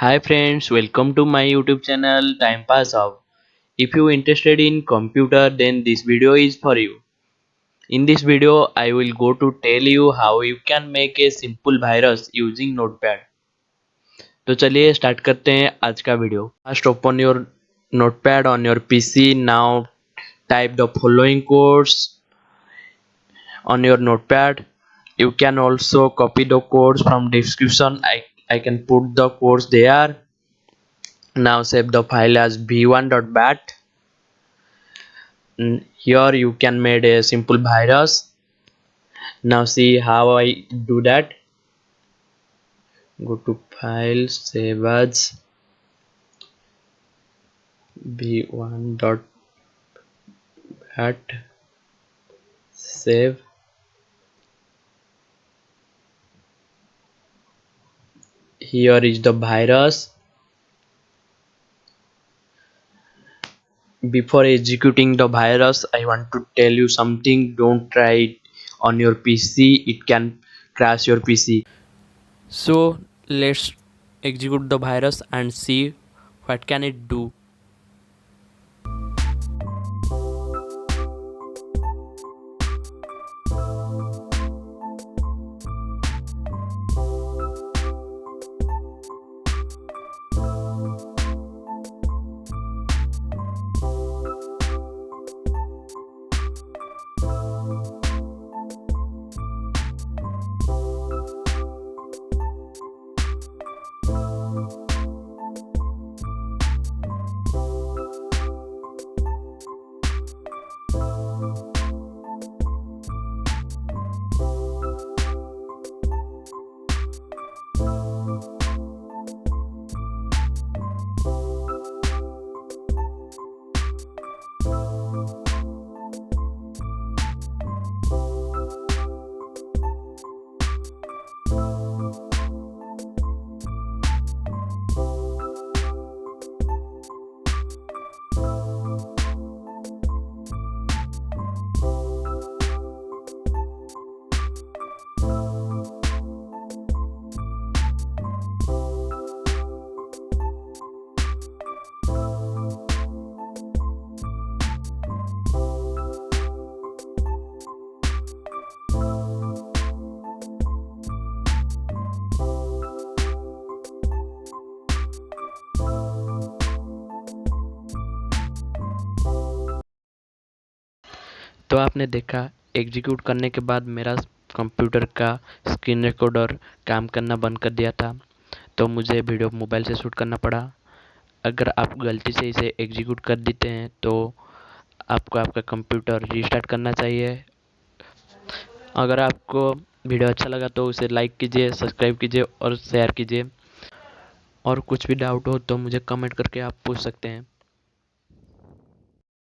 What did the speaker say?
Hi friends, welcome to my YouTube channel Time Pass Off. If you interested in computer, then this video is for you. In this video, I will go to tell you how you can make a simple virus using notepad. तो चलिए start करते हैं आज का video. First open your notepad on your PC. Now type the following codes on your notepad. You can also copy the codes from description. I can put the codes there. Now save the file as v1.bat. Here you can make a simple virus. Now see how I do that. Go to file, save as v1.bat, save. Here is the virus. Before executing the virus, I want to tell you something. Don't try it on your PC. It can crash your PC. So let's execute the virus and see what can it do. तो आपने देखा execute करने के बाद मेरा computer का screen recorder काम करना बंद कर दिया था, तो मुझे वीडियो मोबाइल से शूट करना पड़ा. अगर आप गलती से इसे एग्जीक्यूट कर देते हैं तो आपको आपका कंप्यूटर रीस्टार्ट करना चाहिए. अगर आपको वीडियो अच्छा लगा तो उसे लाइक कीजिए, सब्सक्राइब कीजिए और शेयर कीजिए. और कुछ भी डाउट हो तो मुझे कमेंट करके आप पूछ सकते हैं.